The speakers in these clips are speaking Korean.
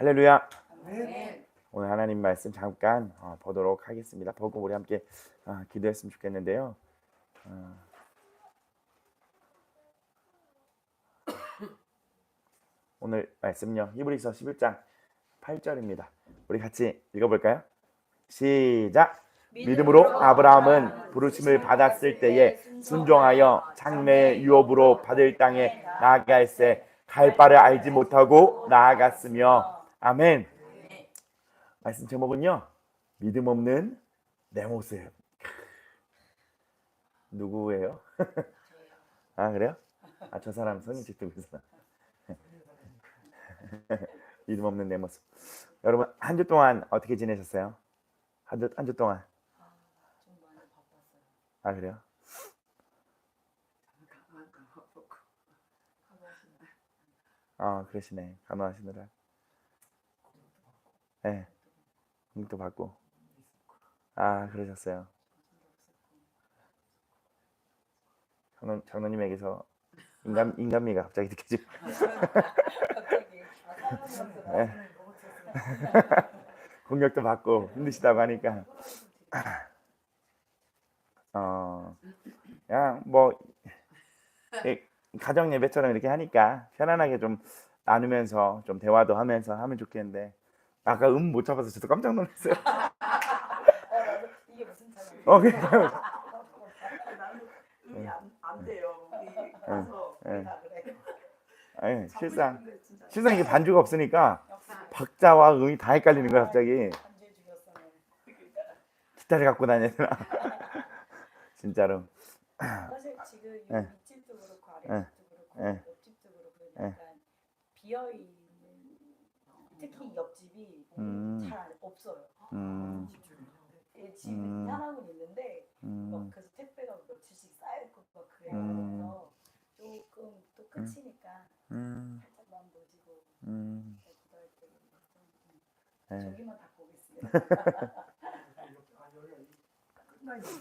할렐루야. 아멘. 오늘 하나님 말씀 잠깐 보도록 하겠습니다. 보고 우리 함께 기도했으면 좋겠는데요. 오늘 말씀요. 히브리서 11장 8절입니다. 우리 같이 읽어볼까요? 시작. 믿음으로 아브라함은 부르심을 받았을 때에 순종하여 장래 유업으로 받을 땅에 나아갈새 갈 바를 알지 못하고 나아갔으며. 아멘. 말씀 제목은요, 믿음 없는 내 모습. 누구예요? 그래요? 저 사람 성인식 듣고 있어. 믿음 없는 내 모습. 여러분 한 주 동안 어떻게 지내셨어요? 한 주 동안. 좀 많이 바빴어요. 그래요? 그러시네. 간호하시느라. 네. 공도 받고. 그러셨어요. 장로님에게서 인간미가 갑자기 느껴지고. 네. 공격도 받고 힘드시다고 하니까 그냥 뭐 가정 예배처럼 이렇게 하니까 편안하게 좀 나누면서 좀 대화도 하면서 하면 좋겠는데 아까 못 잡아서 저도 깜짝 놀랐어요. 이게 무슨 차이야? 나는 안 돼요. 우리 가서 다 그래. 실상 이게 반주가 없으니까 박자와 음이 다 헷갈리는 거야 갑자기. 기타를 갖고 다녀야 되나? 진짜로. 사실 지금 윗집도 그렇고 아랫집도 그렇고 옆집도 그렇고 약간 비어있는, 특히 옆집이 잘 없어요. 집이 하나는 있는데 막 그래서 택배가 며칠씩 쌓여있고 막 그래서 조금 또 끝이니까 살짝 마음 놓지고 기도할 때 저기만 다 보겠습니다.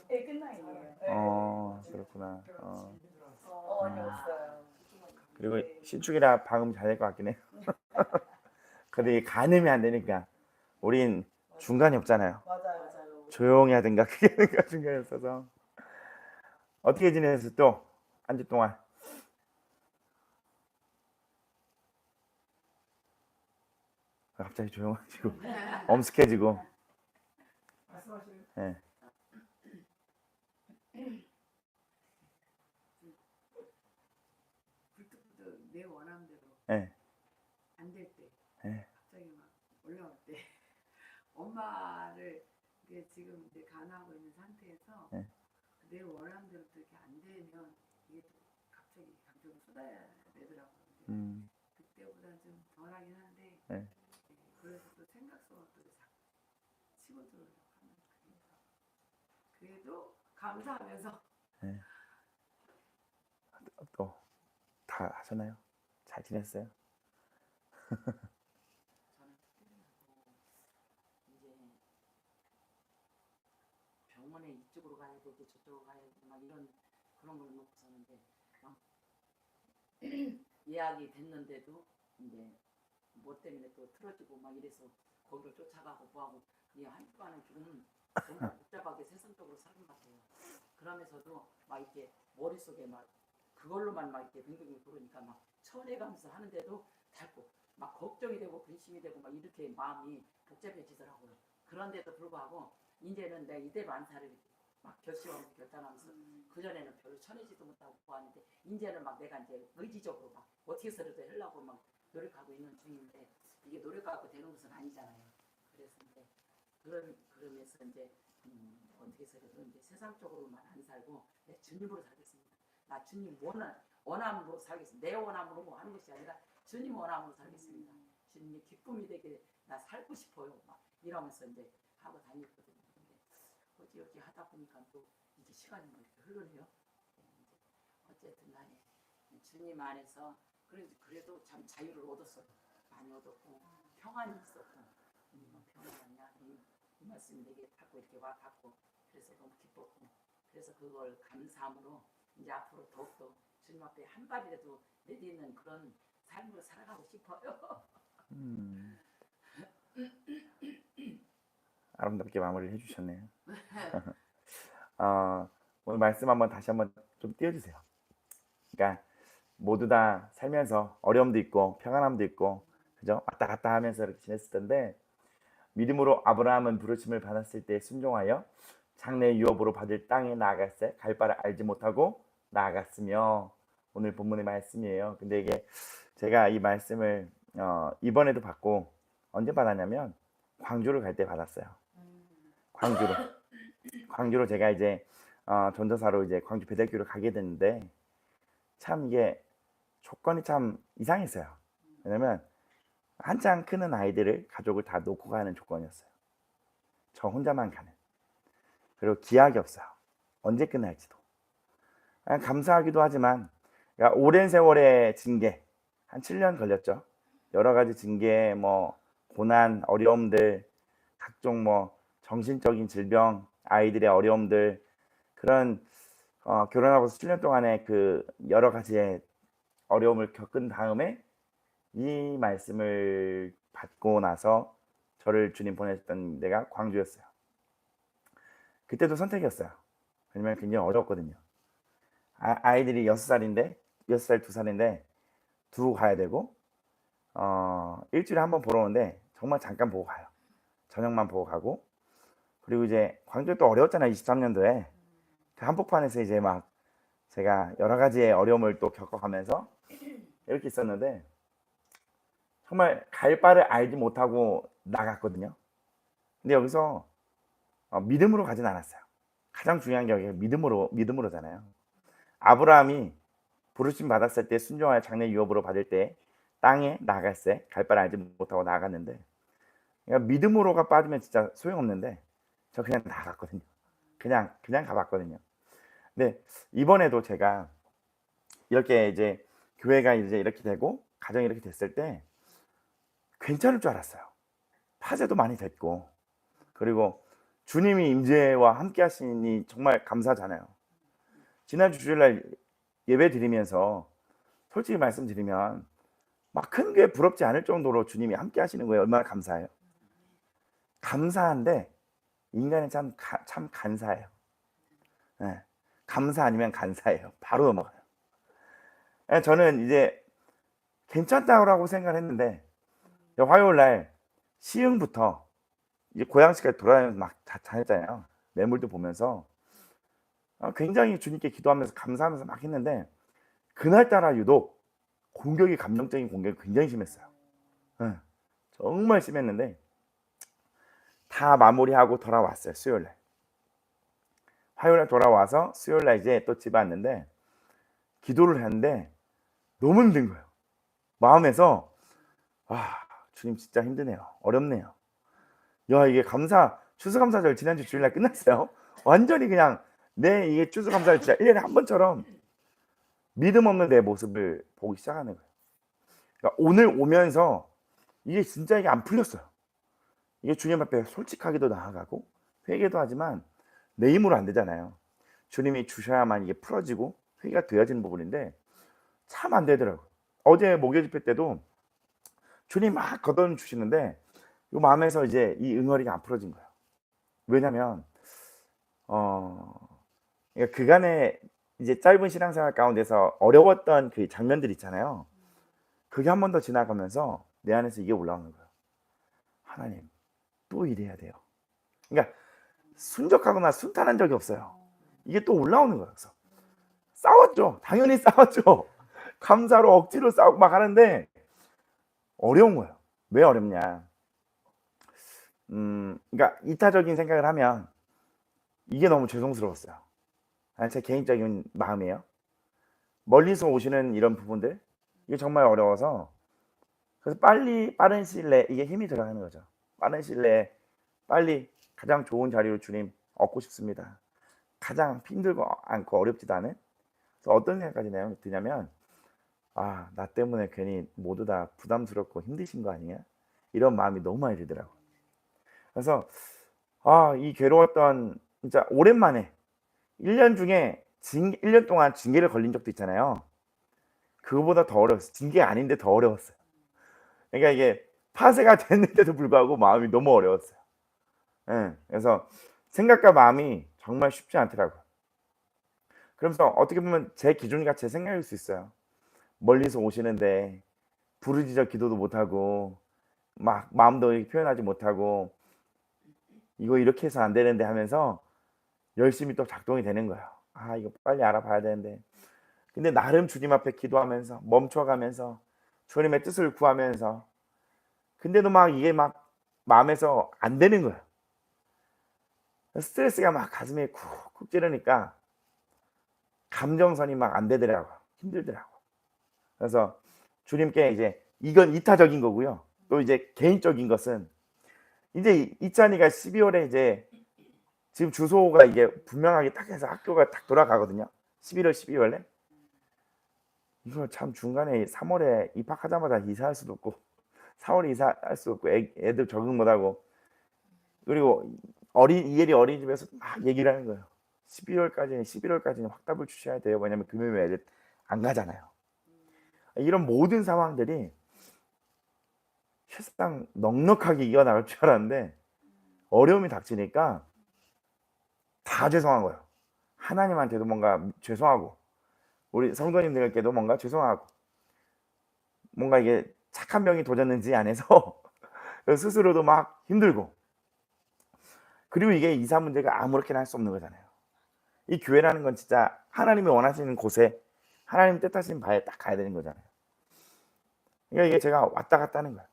네, 끝나있네요. 그렇구나. 어려웠어요. 그리고 신축이라 방음 잘 될 것 같긴 해요. 근데 가늠이 안 되니까 우린 중간이 없잖아요. 맞아요. 조용히 하든가 크게 하든가 중간이 없어서. 어떻게 지내셨어요 또? 한 주 동안. 갑자기 조용해지고 엄숙해지고. 네. 내 원함대로 안 될 때 갑자기 막 올라올 때 엄마를 이제 지금 이제 간호하고 있는 상태에서 내 원함대로 이렇게 안 되면 이게 갑자기 감정을 쏟아내더라고요. 그때보다는 좀 덜하긴 한데 그래서 또 생각 속으로 또 치고 들어오려고 하는 그래도 감사하면서 또 다 하셨나요? 잘 지냈어요? 저는 특별히 이제 병원에 이쪽으로 가야 되고 저쪽으로 가야 되고 막 이런 그런 걸 놓고 사는데 예약이 됐는데도 이제 뭐 때문에 또 틀어지고 막 이래서 거기를 쫓아가고 뭐하고 그냥 한 주간은 조금 너무 복잡하게 세상적으로 사는 것 같아요. 그러면서도 막 이렇게 머릿속에 막 그걸로만 막 이렇게 빙빙 돌으니까 막 천해가면서 하는데도 자꾸 막 걱정이 되고 근심이 되고 막 이렇게 마음이 복잡해지더라고요. 그런데도 불구하고 이제는 내 이대 만사를 막 결심하면서 결단하면서 그전에는 별로 천해지도 못하고 보았는데 이제는 막 내가 이제 의지적으로 막 어떻게 해서라도 하려고 막 노력하고 있는 중인데 이게 노력하고 되는 것은 아니잖아요. 그래서 이제 그러면서 이제 어떻게 해서라도 이제 세상적으로만 안 살고 내 주님으로 살겠습니다. 나 주님 원함으로 살겠습니다. 내 원함으로 뭐 하는 것이 아니라 주님 원함으로 살겠습니다. 주님의 기쁨이 되게 나 살고 싶어요. 막 이러면서 이제 하고 다녔거든요. 근데 어찌어찌 하다 보니까 또 이제 시간이 뭐 이렇게 흐르네요. 이제 어쨌든 간에 주님 안에서 그래도 참 자유를 얻었어요. 많이 얻었고 평안이 있었고 평안이냐 이 말씀이 내게 자꾸 이렇게 와 닿고 그래서 너무 기뻤고 그래서 그걸 감사함으로 이제 앞으로 더욱더 주님 앞에 한 발이라도 내딛는 그런 삶을 살아가고 싶어요. 아름답게 마무리를 해주셨네요. 오늘 말씀 다시 한번 좀 띄워주세요. 그러니까 모두 다 살면서 어려움도 있고 평안함도 있고, 그죠? 왔다 갔다 하면서 이렇게 지냈을 텐데, 믿음으로 아브라함은 부르심을 받았을 때 순종하여 장래 유업으로 받을 땅에 나아갔을 갈 바를 알지 못하고 나아갔으며, 오늘 본문의 말씀이에요. 근데 이게 제가 이 말씀을 이번에도 받고, 언제 받았냐면 광주를 갈 때 받았어요. 광주로 제가 이제 전도사로 이제 광주 배달교를 가게 됐는데, 참 이게 조건이 참 이상했어요. 왜냐면 한창 크는 아이들을, 가족을 다 놓고 가는 조건이었어요. 저 혼자만 가는. 그리고 기약이 없어요. 언제 끝날지도. 감사하기도 하지만, 그러니까 오랜 세월의 징계, 한 7년 걸렸죠. 여러 가지 징계, 뭐 고난, 어려움들, 각종 뭐 정신적인 질병, 아이들의 어려움들, 그런 결혼하고 7년 동안의 그 여러 가지의 어려움을 겪은 다음에 이 말씀을 받고 나서 저를 주님 보내셨던 데가 광주였어요. 그때도 선택이었어요. 왜냐면 굉장히 어려웠거든요. 아이들이 6살인데 6살 2살인데 두고 가야 되고, 일주일에 한 번 보러 오는데 정말 잠깐 보고 가요. 저녁만 보고 가고. 그리고 이제 광주 또 어려웠잖아요. 23년도에 그 한복판에서 이제 막 제가 여러 가지의 어려움을 또 겪어가면서 이렇게 있었는데, 정말 갈 바를 알지 못하고 나갔거든요. 근데 여기서 믿음으로 가진 않았어요. 가장 중요한 게 여기 믿음으로잖아요. 아브라함이 부르심 받았을 때 순종하여 장래 유업으로 받을 때 땅에 나갔을 갈 바를 알지 못하고 나갔는데, 그러니까 믿음으로가 빠지면 진짜 소용없는데, 저 그냥 나갔거든요. 그냥 가봤거든요. 근데 이번에도 제가 이렇게 이제 교회가 이제 이렇게 되고 가정이 이렇게 됐을 때 괜찮을 줄 알았어요. 파제도 많이 됐고, 그리고 주님이 임재와 함께 하시니 정말 감사하잖아요. 지난주 주일날 예배 드리면서 솔직히 말씀드리면 막 큰 게 부럽지 않을 정도로 주님이 함께 하시는 거예요. 얼마나 감사해요. 감사한데 인간은 참 간사해요. 네. 감사 아니면 간사해요. 바로 넘어가요. 저는 이제 괜찮다고 생각을 했는데, 화요일날 시흥부터 이제 고양시까지 돌아다니면서 막 다녔잖아요. 매물도 보면서 굉장히 주님께 기도하면서 감사하면서 막 했는데, 그날따라 유독 감정적인 공격이 굉장히 심했어요. 네. 정말 심했는데 다 마무리하고 돌아왔어요. 수요일날. 화요일날 돌아와서 수요일날 이제 또 집에 왔는데 기도를 했는데 너무 힘든 거예요. 마음에서 주님 진짜 힘드네요. 어렵네요. 야, 이게 추수감사절 지난주 주일날 끝났어요. 완전히 그냥 이게 추수감사절 진짜 1년에 한 번처럼 믿음 없는 내 모습을 보기 시작하는 거예요. 그러니까 오늘 오면서 이게 진짜 이게 안 풀렸어요. 이게 주님 앞에 솔직하게도 나아가고 회개도 하지만 내 힘으로 안 되잖아요. 주님이 주셔야만 이게 풀어지고 회개가 되어지는 부분인데 참 안 되더라고요. 어제 목요 집회 때도 주님 막 걷어 주시는데 이 마음에서 이제 이 응어리가 안 풀어진 거예요. 왜냐면 그러니까 그간의 이제 짧은 신앙생활 가운데서 어려웠던 그 장면들 있잖아요. 그게 한 번 더 지나가면서 내 안에서 이게 올라오는 거예요. 하나님, 또 이래야 돼요. 그러니까 순적하거나 순탄한 적이 없어요. 이게 또 올라오는 거예요. 그래서 싸웠죠. 당연히 싸웠죠. 감사로 억지로 싸우고 막 하는데 어려운 거예요. 왜 어렵냐? 그러니까 이타적인 생각을 하면 이게 너무 죄송스러웠어요. 제 개인적인 마음이에요. 멀리서 오시는 이런 부분들, 이게 정말 어려워서, 그래서 빠른 시일 내에 이게 힘이 들어가는 거죠. 빠른 시일 내에 빨리 가장 좋은 자리로 주님 얻고 싶습니다. 가장 힘들고 않고 어렵지도 않은. 그래서 어떤 생각까지 드냐면 나 때문에 괜히 모두 다 부담스럽고 힘드신 거 아니냐, 이런 마음이 너무 많이 들더라고요. 그래서 이 괴로웠던, 진짜 오랜만에 1년 중에 1년 동안 징계를 걸린 적도 있잖아요. 그거보다 더 어려웠어요. 징계 아닌데 더 어려웠어요. 그러니까 이게 파쇄가 됐는데도 불구하고 마음이 너무 어려웠어요. 예, 그래서 생각과 마음이 정말 쉽지 않더라고요. 그러면서 어떻게 보면 제 기준이 제 생각일 수 있어요. 멀리서 오시는데 부르짖어 기도도 못하고 막 마음도 이렇게 표현하지 못하고 이거 이렇게 해서 안 되는데 하면서 열심히 또 작동이 되는 거예요. 아, 이거 빨리 알아봐야 되는데. 근데 나름 주님 앞에 기도하면서 멈춰가면서 주님의 뜻을 구하면서 근데도 막 이게 막 마음에서 안 되는 거예요. 스트레스가 막 가슴에 쿡쿡 찌르니까 감정선이 막 안 되더라고요. 힘들더라고요. 그래서 주님께 이제 이건 이타적인 거고요. 또 이제 개인적인 것은 이제 이찬이가 12월에 이제 지금 주소가 이게 분명하게 딱 해서 학교가 딱 돌아가거든요. 11월, 12월에. 이거 참 중간에 3월에 입학하자마자 이사할 수도 없고 4월에 이사할 수도 없고 애들 적응 못하고 그리고 이혜리 어린이집에서 막 얘기를 하는 거예요. 11월까지는 확답을 주셔야 돼요. 왜냐면 금요일에 애들 안 가잖아요. 이런 모든 상황들이 실상 넉넉하게 이겨나갈 줄 알았는데 어려움이 닥치니까 다 죄송한 거예요. 하나님한테도 뭔가 죄송하고 우리 성도님들께도 뭔가 죄송하고 뭔가 이게 착한 병이 도졌는지 안에서 스스로도 막 힘들고 그리고 이게 이사 문제가 아무렇게나 할 수 없는 거잖아요. 이 교회라는 건 진짜 하나님이 원하시는 곳에 하나님 뜻하신 바에 딱 가야 되는 거잖아요. 그러니까 이게 제가 왔다 갔다 하는 거예요.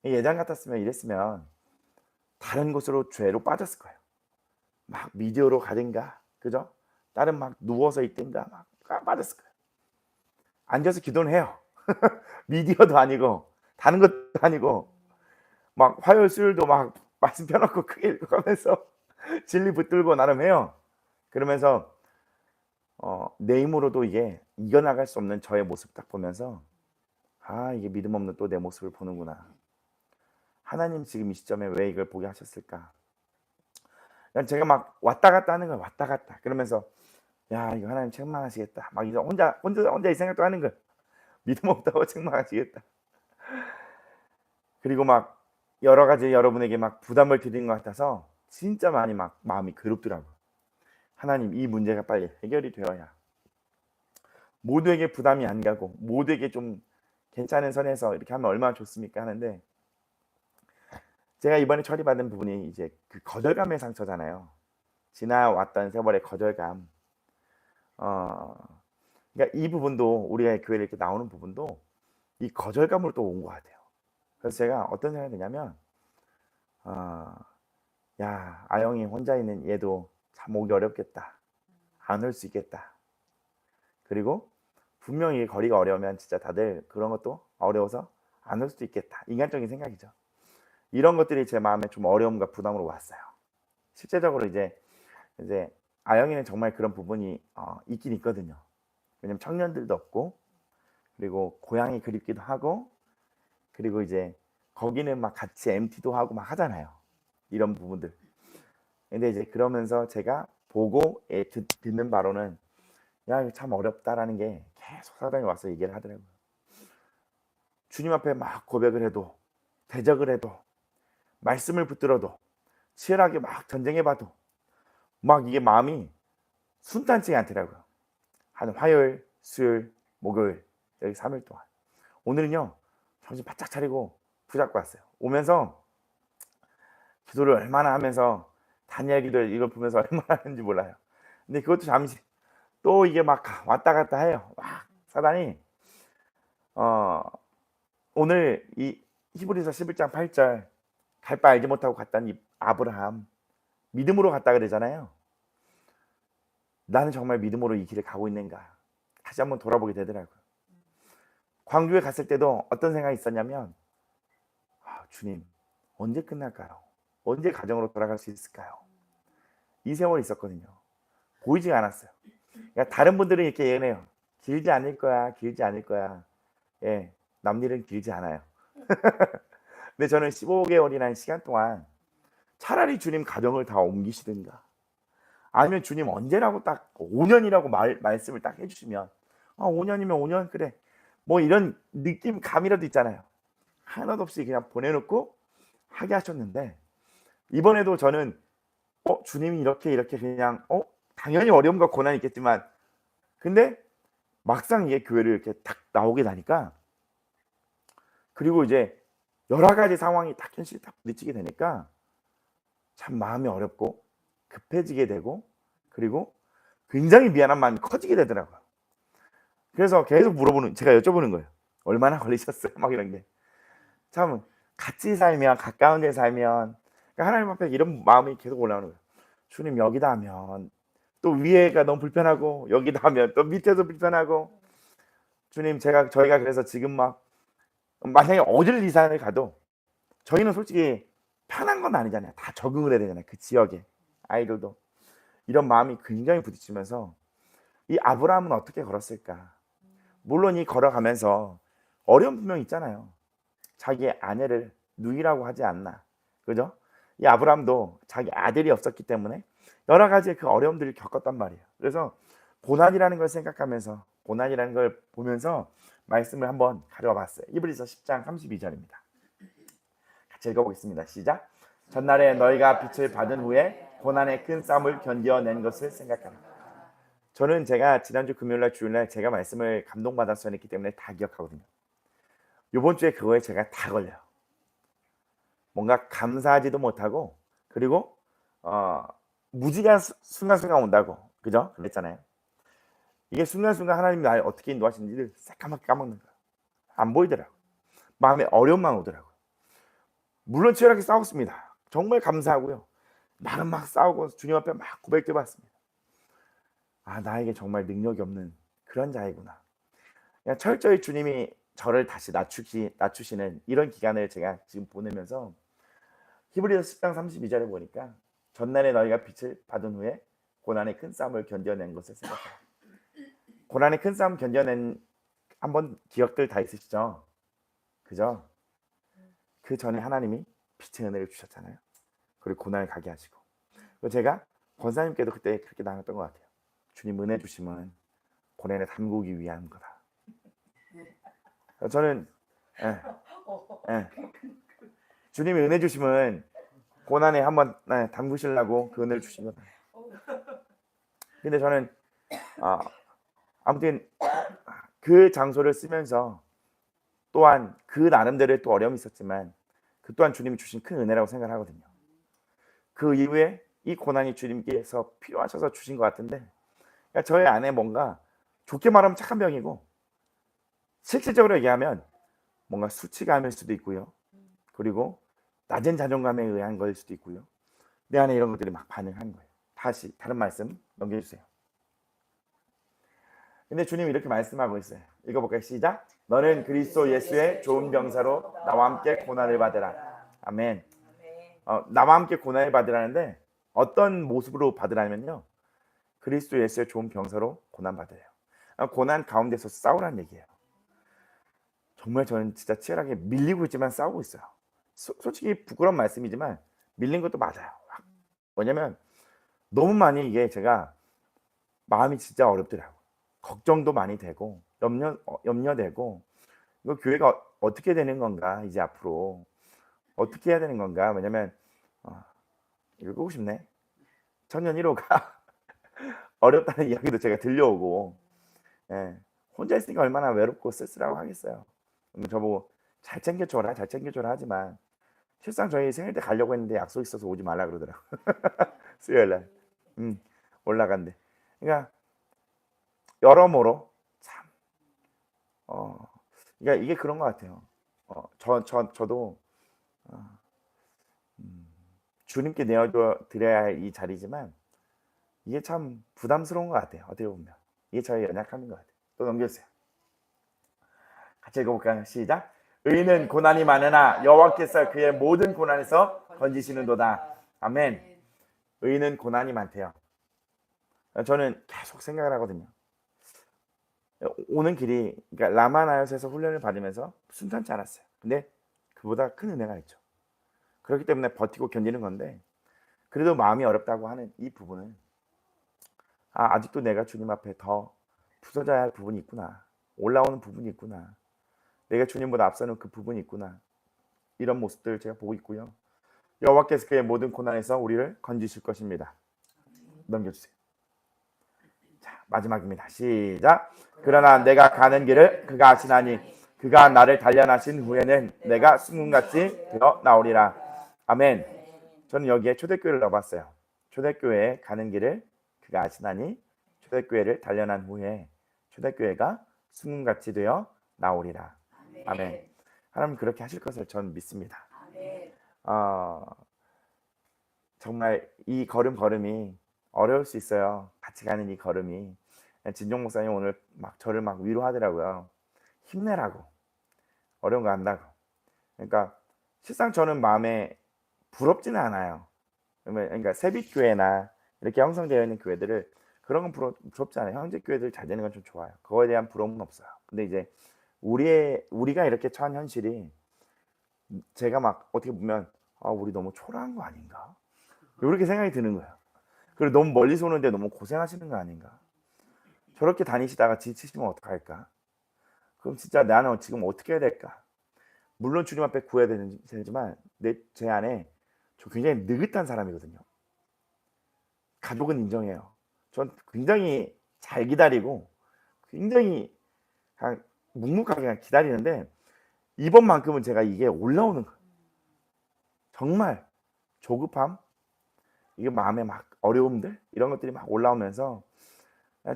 예전 같았으면 이랬으면 다른 곳으로 죄로 빠졌을 거예요. 막 미디어로 가든가 그죠? 다른 막 누워서 있든가 막 빠졌을 거예요. 앉아서 기도는 해요. 미디어도 아니고 다른 것도 아니고 막 화요일 수요일도 막 말씀 펴놓고 크게 읽어가면서 진리 붙들고 나름 해요. 그러면서 내 힘으로도 이게 이겨나갈 수 없는 저의 모습 딱 보면서 아, 이게 믿음 없는 또 내 모습을 보는구나. 하나님 지금 이 시점에 왜 이걸 보게 하셨을까? 제가 막 왔다 갔다 하는 거예요. 왔다 갔다. 그러면서 야, 이거 하나님 책망하시겠다. 막 이제 혼자 이 생각도 하는 거예요. 믿음 없다고 책망하시겠다. 그리고 막 여러 가지 여러분에게 막 부담을 드리는 것 같아서 진짜 많이 막 마음이 괴롭더라고요. 하나님, 이 문제가 빨리 해결이 되어야 모두에게 부담이 안 가고 모두에게 좀 괜찮은 선에서 이렇게 하면 얼마나 좋습니까 하는데 제가 이번에 처리받은 부분이 이제 그 거절감의 상처잖아요. 지나왔던 세월의 거절감. 그러니까 이 부분도 우리가 교회에 이렇게 나오는 부분도 이 거절감으로 또 온 것 같아요. 그래서 제가 어떤 생각이 드냐면 야, 아영이 혼자 있는 얘도 참 오기 어렵겠다. 안 올 수 있겠다. 그리고 분명히 거리가 어려우면 진짜 다들 그런 것도 어려워서 안 올 수도 있겠다. 인간적인 생각이죠. 이런 것들이 제 마음에 좀 어려움과 부담으로 왔어요. 실제적으로 이제 아영이는 정말 그런 부분이 있긴 있거든요. 왜냐면 청년들도 없고 그리고 고향이 그립기도 하고 그리고 이제 거기는 막 같이 MT도 하고 막 하잖아요. 이런 부분들. 근데 이제 그러면서 제가 보고 듣는 바로는 야, 이거 참 어렵다라는 게 계속 사단이 와서 얘기를 하더라고요. 주님 앞에 막 고백을 해도 대적을 해도 말씀을 붙들어도 치열하게 막 전쟁해봐도 막 이게 마음이 순탄치가 않더라고요. 한 화요일, 수요일, 목요일 여기 3일 동안 오늘은요 정신 바짝 차리고 붙잡고 왔어요. 오면서 기도를 얼마나 하면서 다니엘 기도를 이걸 보면서 얼마나 하는지 몰라요. 근데 그것도 잠시 또 이게 막 왔다 갔다 해요. 막 사단이 오늘 이 히브리서 11장 8절 갈 바 알지 못하고 갔던 이 아브라함 믿음으로 갔다 그러잖아요. 나는 정말 믿음으로 이 길을 가고 있는가 다시 한번 돌아보게 되더라고요. 광주에 갔을 때도 어떤 생각이 있었냐면 주님 언제 끝날까요? 언제 가정으로 돌아갈 수 있을까요? 이 세월이 있었거든요. 보이지가 않았어요. 그러니까 다른 분들은 이렇게 얘기해요. 길지 않을 거야. 길지 않을 거야. 예, 남일은 길지 않아요. 근데 저는 15개월이라는 시간 동안 차라리 주님 가정을 다 옮기시든가 아니면 주님 언제라고 딱 5년이라고 말씀을 딱 해주시면 5년이면 5년 그래 뭐 이런 느낌 감이라도 있잖아요. 하나도 없이 그냥 보내놓고 하게 하셨는데 이번에도 저는 주님이 이렇게 그냥 당연히 어려움과 고난이 있겠지만 근데 막상 이게 교회를 이렇게 딱 나오게 되니까 그리고 이제 여러 가지 상황이 딱 현실이 딱 부딪히게 되니까 참 마음이 어렵고 급해지게 되고 그리고 굉장히 미안한 마음이 커지게 되더라고요. 그래서 계속 제가 여쭤보는 거예요. 얼마나 걸리셨어요? 막 이런 게. 참 같이 살면 가까운 데 살면 그러니까 하나님 앞에 이런 마음이 계속 올라오는 거예요. 주님 여기다 하면 또 위에가 너무 불편하고 여기다 하면 또 밑에도 불편하고 주님 저희가 그래서 지금 막 만약에 어딜 이사를 가도 저희는 솔직히 편한 건 아니잖아요. 다 적응을 해야 되잖아요. 그 지역에 아이들도 이런 마음이 굉장히 부딪히면서 이 아브라함은 어떻게 걸었을까? 물론 이 걸어가면서 어려운 분명 있잖아요. 자기 아내를 누이라고 하지 않나, 그죠? 이 아브라함도 자기 아들이 없었기 때문에 여러 가지 그 어려움들을 겪었단 말이에요. 그래서 고난이라는 걸 생각하면서 고난이라는 걸 보면서 말씀을 한번 가져와 봤어요. 히브리서 10장 32절입니다. 같이 읽어보겠습니다. 시작. 전날에 너희가 빛을 받은 후에 고난의 큰 싸움을 견뎌낸 것을 생각하라. 저는 제가 지난주 금요일날 주일날 제가 말씀을 감동받아서 전했기 때문에 다 기억하거든요. 이번 주에 그거에 제가 다 걸려요. 뭔가 감사하지도 못하고 그리고 무지개한 순간순간 온다고 그죠? 그랬잖아요. 이게 순간순간 하나님이 날 어떻게 인도하시는지를 새까맣게 까먹는 거예요. 안 보이더라고요. 마음에 어려움만 오더라고요. 물론 치열하게 싸웠습니다. 정말 감사하고요. 나는 막 싸우고 주님 앞에 막 고백도 받습니다. 나에게 정말 능력이 없는 그런 자이구나. 그냥 철저히 주님이 저를 다시 낮추시는 이런 기간을 제가 지금 보내면서 히브리서 10장 32절에 보니까 전날에 너희가 빛을 받은 후에 고난의 큰 싸움을 견뎌낸 것을 생각하라. 고난의 큰 싸움 견뎌낸 한번 기억들 다 있으시죠? 그죠? 그 전에 하나님이 빛의 은혜를 주셨잖아요. 그리고 고난을 가게 하시고 제가 권사님께도 그때 그렇게 나눴던 것 같아요. 주님 은혜 주심은 고난에 담그기 위한 거다. 저는 주님이 은혜 주심은 고난에 한번 담그시려고 그 은혜를 주신 거다. 근데 저는 아무튼 그 장소를 쓰면서 또한 그 나름대로의 또 어려움이 있었지만 그 또한 주님이 주신 큰 은혜라고 생각을 하거든요. 그 이후에 이 고난이 주님께서 필요하셔서 주신 것 같은데 그러니까 저희 안에 뭔가 좋게 말하면 착한 병이고 실질적으로 얘기하면 뭔가 수치감일 수도 있고요. 그리고 낮은 자존감에 의한 거일 수도 있고요. 내 안에 이런 것들이 막 반응하는 거예요. 다시 다른 말씀 넘겨주세요. 근데 주님이 이렇게 말씀하고 있어요. 읽어볼까요? 시작. 너는 그리스도 예수의 좋은 병사로 나와 함께 고난을 받으라. 아멘. 나와 함께 고난을 받으라는데 어떤 모습으로 받으라면요. 그리스도 예수의 좋은 병사로 고난 받으래요. 고난 가운데서 싸우라는 얘기예요. 정말 저는 진짜 치열하게 밀리고 있지만 싸우고 있어요. 솔직히 부끄러운 말씀이지만 밀린 것도 맞아요. 왜냐면 너무 많이 이게 제가 마음이 진짜 어렵더라고요. 걱정도 많이 되고 염려되고 이거 교회가 어떻게 되는 건가 이제 앞으로 어떻게 해야 되는 건가. 왜냐면 읽고 싶네. 청년 1호가 어렵다는 이야기도 제가 들려오고 혼자 있으니까 얼마나 외롭고 쓸쓸하고 하겠어요. 저보고 잘 챙겨줘라 하지만 실상 저희 생일 때 가려고 했는데 약속 있어서 오지 말라 그러더라고요. 수요일날 올라간대. 그러니까 여러모로 참 그러니까 이게 그런 것 같아요. 저도 주님께 내어줘 드려야 할 이 자리지만 이게 참 부담스러운 것 같아요. 어떻게 보면 이게 저의 연약함인 것 같아요. 또 넘겨주세요. 같이 읽어볼까요? 시작. 의인은 고난이 많으나 여호와께서 그의 모든 고난에서 건지시는도다. 아멘. 의인은 고난이 많대요. 저는 계속 생각을 하거든요. 오는 길이 그러니까 라마나요스에서 훈련을 받으면서 순탄치 않았어요. 근데 그보다 큰 은혜가 있죠. 그렇기 때문에 버티고 견디는 건데 그래도 마음이 어렵다고 하는 이 부분은 아직도 내가 주님 앞에 더 부서져야 할 부분이 있구나. 올라오는 부분이 있구나. 내가 주님보다 앞서는 그 부분이 있구나. 이런 모습들을 제가 보고 있고요. 여호와께서 그의 모든 고난에서 우리를 건지실 것입니다. 넘겨주세요. 자, 마지막입니다. 시작. 그러나 내가 가는 길을 그가 아시나니 그가 나를 단련하신 후에는 내가 승금같이 되어 나오리라. 아멘. 저는 여기에 초대교회를 넣어봤어요. 초대교회에 가는 길을 그가 아시나니 초대교회를 단련한 후에 초대교회가 승금같이 되어 나오리라. 아멘. 하나님 그렇게 하실 것을 저는 믿습니다. 정말 이 걸음이 어려울 수 있어요. 같이 가는 이 걸음이. 진종 목사님 오늘 막 저를 막 위로하더라고요. 힘내라고. 어려운 거 안다고. 그러니까 실상 저는 마음에 부럽지는 않아요. 그러니까 새빛교회나 이렇게 형성되어 있는 교회들을 그런 건 부럽지 않아요. 형제 교회들 잘 되는 건 좀 좋아요. 그거에 대한 부러움은 없어요. 근데 이제 우리가 이렇게 처한 현실이 제가 막 어떻게 보면 우리 너무 초라한 거 아닌가? 이렇게 생각이 드는 거예요. 그리고 너무 멀리서 오는데 너무 고생하시는 거 아닌가? 저렇게 다니시다가 지치시면 어떡할까? 그럼 진짜 나는 지금 어떻게 해야 될까? 물론 주님 앞에 구해야 되지만 제 안에 저 굉장히 느긋한 사람이거든요. 가족은 인정해요. 전 굉장히 잘 기다리고 굉장히 그냥 묵묵하게 그냥 기다리는데 이번만큼은 제가 이게 올라오는 거예요. 정말 조급함, 이게 마음에 막 어려움들 이런 것들이 막 올라오면서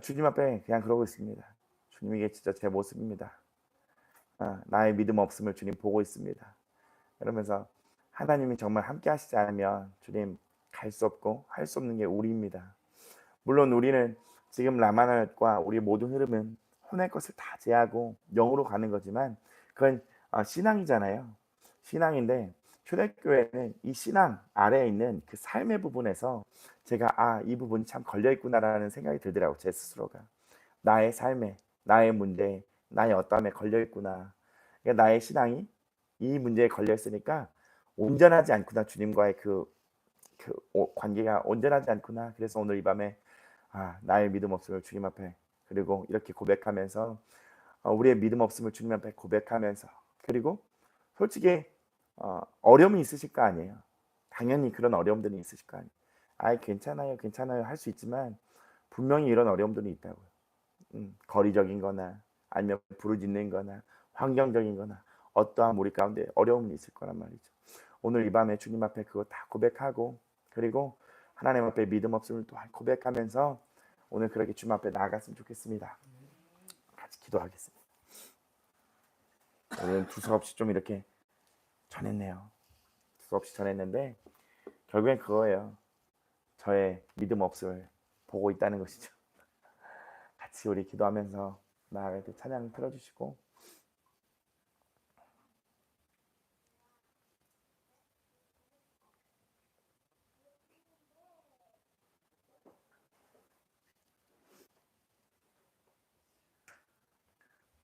주님 앞에 그냥 그러고 있습니다. 주님 이게 진짜 제 모습입니다. 나의 믿음 없음을 주님 보고 있습니다. 이러면서 하나님이 정말 함께 하시지 않으면 주님 갈 수 없고 할 수 없는 게 우리입니다. 물론 우리는 지금 라마나과 우리 모든 흐름은 혼의 것을 다 제하고 영으로 가는 거지만 그건 신앙이잖아요. 신앙인데 초대교회는 이 신앙 아래에 있는 그 삶의 부분에서 제가 이 부분이 참 걸려있구나라는 생각이 들더라고요. 제 스스로가. 나의 삶에, 나의 문제에, 나의 어떠함에 걸려있구나. 그러니까 나의 신앙이 이 문제에 걸려있으니까 온전하지 않구나. 주님과의 그 관계가 온전하지 않구나. 그래서 오늘 이 밤에 나의 믿음 없음을 주님 앞에 그리고 이렇게 고백하면서 우리의 믿음 없음을 주님 앞에 고백하면서 그리고 솔직히 어려움이 있으실 거 아니에요. 당연히 그런 어려움들이 있으실 거 아니에요. 괜찮아요 할 수 있지만 분명히 이런 어려움들이 있다고요. 거리적인 거나 아니면 부르짖는 거나 환경적인 거나 어떠한 우리 가운데 어려움이 있을 거란 말이죠. 오늘 이 밤에 주님 앞에 그거 다 고백하고 그리고 하나님 앞에 믿음 없음을 또 고백하면서 오늘 그렇게 주님 앞에 나아갔으면 좋겠습니다. 같이 기도하겠습니다. 오늘 두서없이 좀 이렇게 전했네요. 두서없이 전했는데 결국엔 그거예요. 저의 믿음 없음을 보고 있다는 것이죠. 같이 우리 기도하면서 나아갈 때 찬양 틀어주시고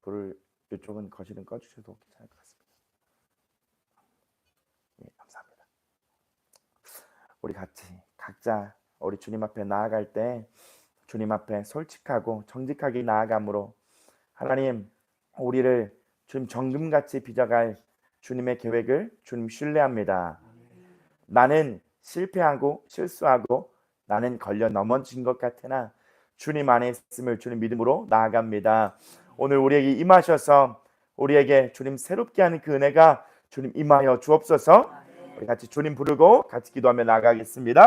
불을 이쪽은 거실은 꺼주셔도 괜찮을 것 같습니다. 네, 감사합니다. 우리 같이 각자 우리 주님 앞에 나아갈 때 주님 앞에 솔직하고 정직하게 나아감으로 하나님 우리를 주님 정금같이 빚어갈 주님의 계획을 주님 신뢰합니다. 나는 실패하고 실수하고 나는 걸려 넘어진 것 같으나 주님 안에 있음을 주님 믿음으로 나아갑니다. 오늘 우리에게 임하셔서 우리에게 주님 새롭게 하는 그 은혜가 주님 임하여 주옵소서. 우리 같이 주님 부르고 같이 기도하며 나아가겠습니다.